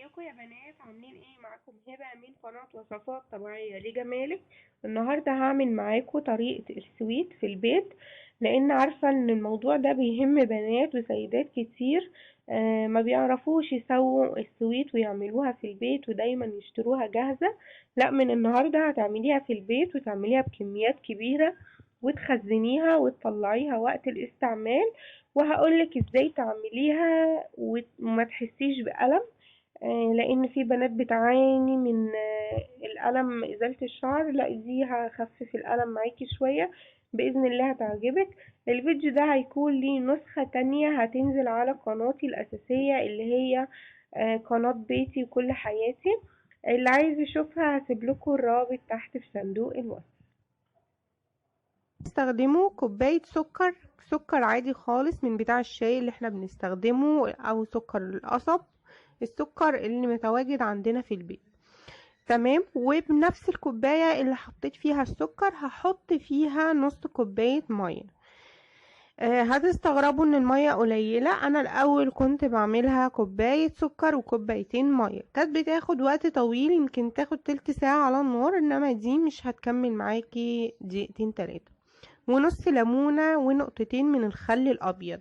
ازيكم يا بنات؟ عاملين ايه؟ معاكم هبه من قناه وصفات طبيعيه لجمالك. النهارده هعمل معاكم طريقه السويت في البيت، لان عارفه ان الموضوع ده بيهم بنات وسيدات كتير. ما بيعرفوش يسووا السويت ويعملوها في البيت ودايما يشتروها جاهزه. لا، من النهارده هتعمليها في البيت وتعمليها بكميات كبيره وتخزنيها وتطلعيها وقت الاستعمال. وهقولك ازاي تعمليها وما تحسيش بألم. لان في بنات بتعاني من الألم، ازالة الشعر. لا، دي هخفف الألم معاكي شوية. بإذن الله هتعجبك. الفيديو ده هيكون ليه نسخة تانية هتنزل على قناتي الأساسية اللي هي قناة بيتي وكل حياتي. اللي عايز يشوفها هسيبلكوا الرابط تحت في صندوق الوصف. استخدموا كوباية سكر عادي خالص من بتاع الشاي اللي احنا بنستخدمه، او سكر القصب، السكر اللي متواجد عندنا في البيت. تمام. وبنفس الكوباية اللي حطيت فيها السكر هحط فيها نص كوباية مية. هتستغربوا ان المية قليلة. انا الاول كنت بعملها كوباية سكر وكوبايتين مية، كانت بتاخد وقت طويل، يمكن تاخد تلت ساعة على النار، انما دي مش هتكمل معاكي دقيقتين تلاتة. ونص ليمونة ونقطتين من الخل الابيض.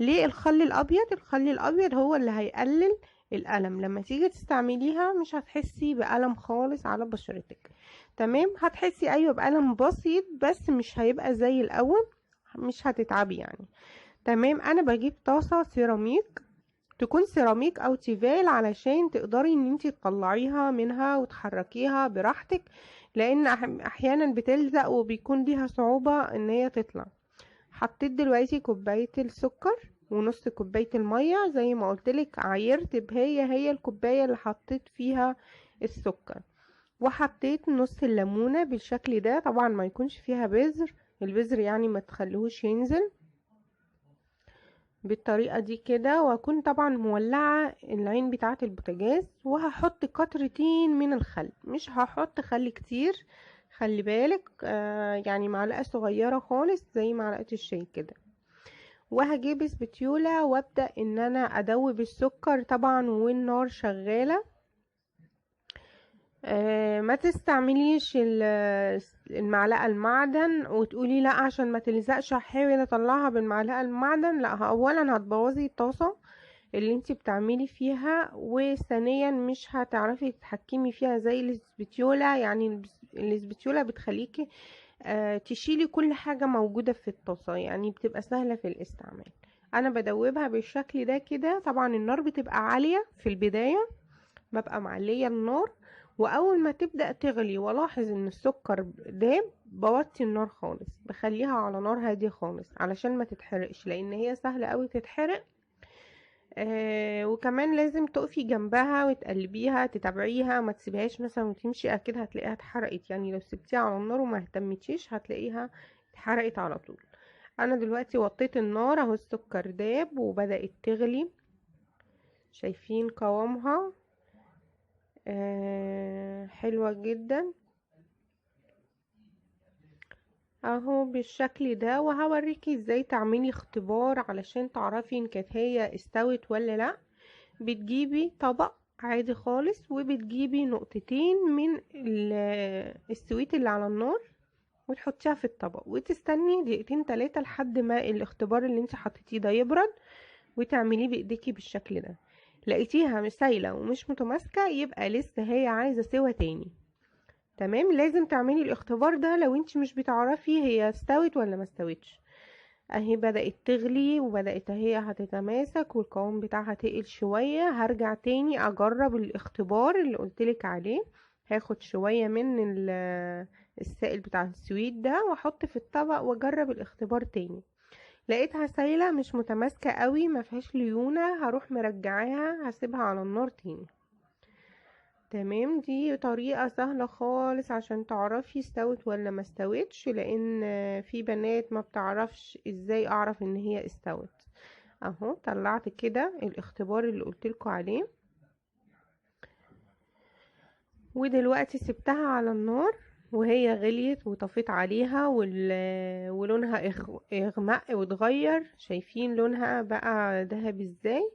ليه الخل الابيض؟ الخل الابيض هو اللي هيقلل الألم. لما تيجي تستعمليها مش هتحسي بألم خالص على بشرتك. تمام. هتحسي ايوه بألم بسيط بس مش هيبقى زي الاول، مش هتتعبي يعني. تمام. انا بجيب طاسة سيراميك، تكون سيراميك او تيفال، علشان تقدري ان انتي تطلعيها منها وتحركيها براحتك، لان احيانا بتلزق وبيكون ليها صعوبة ان هي تطلع. حطيت دلوقتي كوباية السكر ونص كوباية المية زي ما قلتلك، عايرت هي الكوباية اللي حطيت فيها السكر. وحطيت نص الليمونة بالشكل ده، طبعا ما يكونش فيها بذر، البذر يعني ما تخليهوش ينزل بالطريقة دي كده. واكون طبعا مولعة العين بتاعة البوتاجاز، وهحط قطرتين من الخل، مش هحط خل كتير، خلي بالك. يعني معلقة صغيرة خالص زي معلقة الشاي كده. وهجيب سبتيولة وابدأ ان انا ادوب السكر طبعا والنار شغالة. ما تستعمليش المعلقة المعدن وتقولي لا عشان ما تلزقش هحاول اطلعها بالمعلقة المعدن. لا، اولا هتبوظي الطاسة اللي انتي بتعملي فيها، وثانيا مش هتعرفي تتحكمي فيها زي الاسبتيولا. يعني الاسبتيولا بتخليكي تشيلي كل حاجة موجودة في الطاسة، يعني بتبقى سهلة في الاستعمال. انا بدوبها بالشكل ده كده. طبعا النار بتبقى عالية في البداية، ببقى معلية النار، واول ما تبدأ تغلي والاحظ ان السكر داب بوطي النار خالص، بخليها على نار هادية خالص علشان ما تتحرقش، لان هي سهلة قوي تتحرق. وكمان لازم تقفي جنبها وتقلبيها تتابعيها، ما تسيبهاش مثلا وتمشي، اكيد هتلاقيها اتحرقت. يعني لو سبتيها على النار وما اهتمتيش هتلاقيها اتحرقت على طول. انا دلوقتي وطيت النار اهو، السكر داب وبدأت تغلي، شايفين قوامها؟ حلوة جدا اهو بالشكل ده. وهوريكي ازاي تعملي اختبار علشان تعرفي ان كانت هي استوت ولا لا. بتجيبي طبق عادي خالص وبتجيبي نقطتين من السويت اللي على النار وتحطيها في الطبق وتستني دقيقتين تلاتة لحد ما الاختبار اللي انت حطيتيه ده يبرد، وتعمليه بايديكي بالشكل ده. لقيتيها مش سايله ومش متماسكه يبقى لسه هي عايزه سوا تاني. تمام. لازم تعملي الاختبار ده لو انت مش بتعرفي هي استوت ولا ما استوتش. اهي بدأت تغلي وبدأت هي هتتماسك والقوام بتاعها تقل شوية. هرجع تاني اجرب الاختبار اللي قلتلك عليه، هاخد شوية من السائل بتاع السويت ده واحط في الطبق واجرب الاختبار تاني. لقيتها سايلة مش متماسكة قوي، ما فيهاش ليونة، هروح مرجعاها هسيبها على النار تاني. تمام. دي طريقة سهلة خالص عشان تعرفي استوت ولا ما استوتش، لان في بنات ما بتعرفش ازاي اعرف ان هي استوت. اهو طلعت كده الاختبار اللي قلتلكوا عليه، ودلوقتي سبتها على النار وهي غليت وطفيت عليها ولونها اغمق واتغير. شايفين لونها بقى ذهبي ازاي؟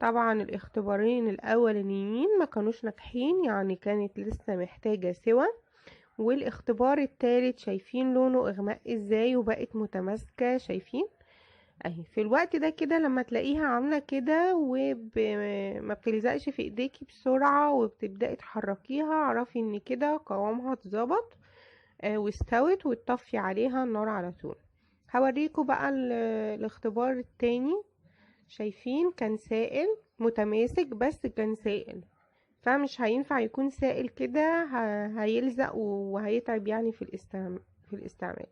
طبعا الاختبارين الاولانيين ما كانوش ناجحين، يعني كانت لسه محتاجة سوا. والاختبار التالت شايفين لونه اغمق ازاي وبقت متماسكة، شايفين اهي في الوقت ده كده لما تلاقيها عاملة كده وما بتلزقش في ايديكي بسرعة وبتبدأي تحركيها، اعرفي ان كده قوامها اتظبط واستوت، وتطفي عليها النار على طول. هوريكم بقى الاختبار التاني. شايفين كان سائل متماسك بس كان سائل، فمش هينفع يكون سائل كده، هيلزق وهيتعب يعني في الاستعمال.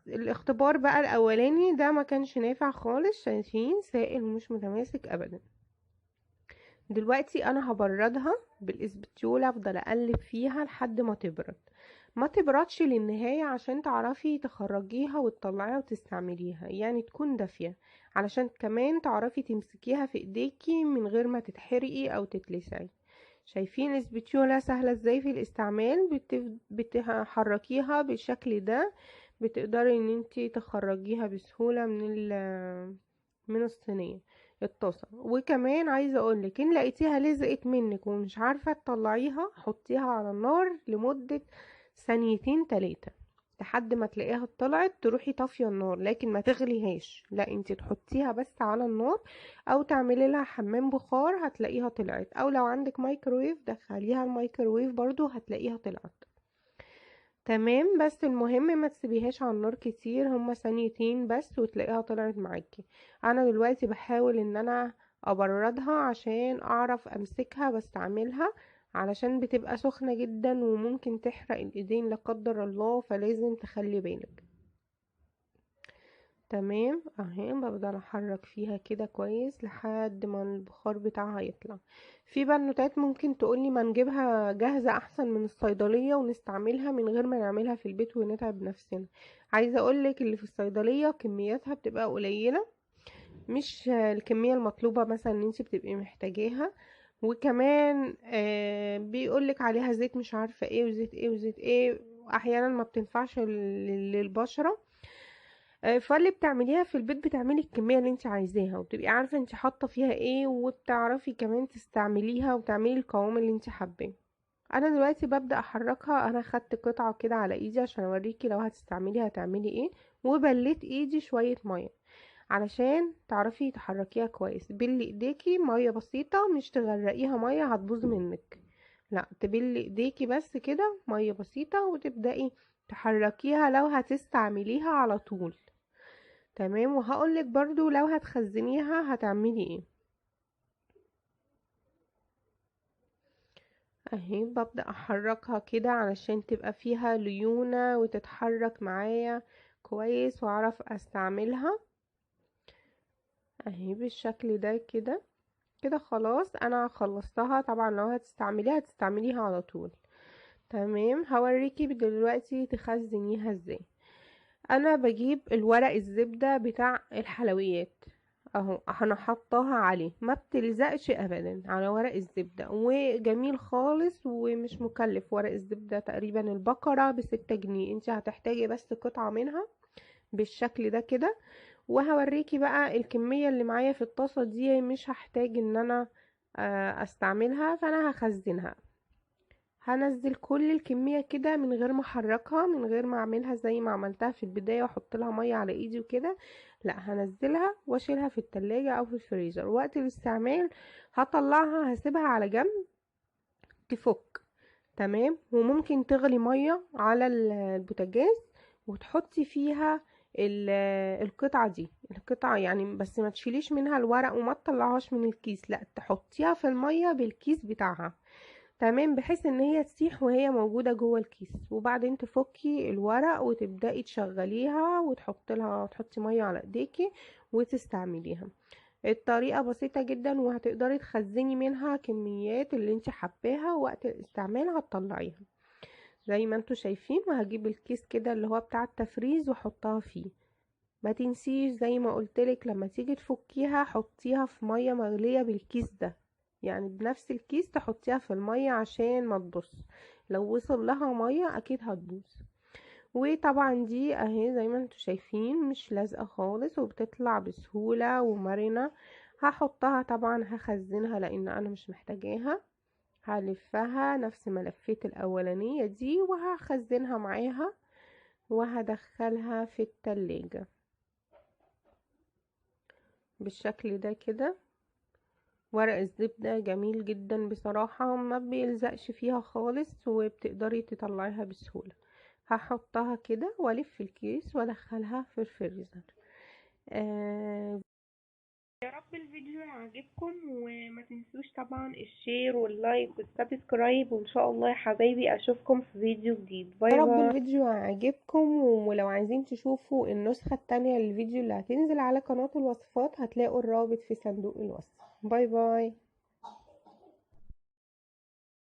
الاختبار بقى الاولاني ده ما كانش نافع خالص، شايفين سائل مش متماسك ابدا. دلوقتي انا هبردها بالاسبتيوله، افضل اقلب فيها لحد ما تبرد. ما تبردش للنهاية عشان تعرفي تخرجيها وتطلعيها وتستعمليها، يعني تكون دافية علشان كمان تعرفي تمسكيها في ايديكي من غير ما تتحرقي او تتلسعي. شايفين الاسبتيوله سهلة ازاي في الاستعمال، بتحركيها بالشكل ده بتقدري ان انتي تخرجيها بسهولة من الصينية الطاسة. وكمان عايزة اقولك ان لقيتيها لزقت منك ومش عارفة تطلعيها، حطيها على النار لمدة ثانيتين تلاتة لحد ما تلاقيها طلعت، تروحي طافية النار لكن ما تغليهاش، لا انتي تحطيها بس على النار او تعملي لها حمام بخار هتلاقيها طلعت، او لو عندك مايكرويف دخليها الميكرويف برضو هتلاقيها طلعت. تمام، بس المهم ما تسيبيهاش على النار كتير، هما ثانيتين بس وتلاقيها طلعت معاكي. انا دلوقتي بحاول ان انا ابردها عشان اعرف امسكها واستعملها، علشان بتبقى سخنة جدا وممكن تحرق الايدين لا قدر الله، فلازم تخلي بالك. تمام اهي بفضل احرك فيها كده كويس لحد ما البخار بتاعها يطلع. في بنوتات ممكن تقولي ما نجيبها جاهزة احسن من الصيدلية ونستعملها من غير ما نعملها في البيت ونتعب نفسنا. عايزة اقولك اللي في الصيدلية كمياتها بتبقى قليلة، مش الكمية المطلوبة مثلا ان انت بتبقي محتاجاها. وكمان بيقولك عليها زيت مش عارفة ايه وزيت ايه وزيت ايه، احيانا ما بتنفعش للبشرة. فاللي بتعمليها في البيت بتعملي الكمية اللي انت عايزاها وبتبقي عارفة انت حاطة فيها ايه، وبتعرفي كمان تستعمليها وتعملي القوام اللي انت حباه. انا دلوقتي ببدأ احركها، انا خدت قطعة كده على ايدي عشان اوريكي لو هتستعمليها هتعملي ايه، وبليت ايدي شوية مية علشان تعرفي تحركيها كويس. بلي ايديكي مية بسيطة، مش تغرقيها مية هتبوظ منك، لا تبلي ايديكي بس كده مية بسيطة وتبدأي تحركيها لو هتستعمليها على طول. تمام، وهقولك برضو لو هتخزنيها هتعملي ايه. اهي ببدأ احركها كده علشان تبقى فيها ليونة وتتحرك معايا كويس واعرف استعملها. اهي بالشكل ده كده كده خلاص انا خلصتها. طبعا لو هتستعمليها هتستعمليها على طول. تمام، هوريكي دلوقتي تخزنيها ازاي. انا بجيب الورق الزبدة بتاع الحلويات اهو، انا حطاها عليه، ما بتلزقش ابدا على ورق الزبدة وجميل خالص ومش مكلف. ورق الزبدة تقريبا البقرة ب6 جنيه، انت هتحتاجي بس قطعة منها بالشكل ده كده. وهوريكي بقى الكمية اللي معايا في الطاسة دي مش هحتاج ان انا استعملها، فانا هخزنها. هنزل كل الكمية كده من غير ما احركها، من غير ما اعملها زي ما عملتها في البداية واحط لها مية على ايدي وكده، لا هنزلها واشيلها في التلاجة او في الفريزر. وقت الاستعمال هطلعها هسيبها على جنب تفك. تمام، وممكن تغلي مية على البوتاجاز وتحطي فيها القطعة دي، القطعة يعني، بس ما تشيليش منها الورق وما تطلعهاش من الكيس، لا تحطيها في المية بالكيس بتاعها. تمام، بحيث ان هي تسيح وهي موجودة جوه الكيس، وبعدين تفكي الورق وتبدأي تشغليها تحطي مية على ايديكي وتستعمليها. الطريقة بسيطة جدا وهتقدري تخزني منها كميات اللي انت حباها، وقت الاستعمال هتطلعيها زي ما انتوا شايفين. وهجيب الكيس كده اللي هو بتاع التفريز واحطها فيه. ما تنسيش زي ما قلتلك لما تيجي تفكيها حطيها في مية مغلية بالكيس ده، يعني بنفس الكيس تحطيها في المية عشان ما تبص، لو وصل لها مية اكيد هتبوظ. وطبعا دي اهي زي ما انتوا شايفين مش لازقة خالص وبتطلع بسهولة ومرنة هحطها طبعا، هخزنها لان انا مش محتاجاها. هلفها نفس ما لفيت الاولانية دي وهخزنها معاها وهدخلها في التلاجة بالشكل ده كده. ورق الزبدة جميل جدا بصراحة، ما بيلزقش فيها خالص وبتقدري تطلعيها بسهولة. هحطها كده والف الكيس وادخلها في الفريزر. يا رب الفيديو يعجبكم، وما تنسوش طبعا الشير واللايك والسبسكرايب، وان شاء الله يا حبايبي اشوفكم في فيديو جديد. باي باي. يا رب الفيديو يعجبكم، ولو عايزين تشوفوا النسخة التانية للفيديو اللي هتنزل على قناة الوصفات هتلاقوا الرابط في صندوق الوصف. باي باي.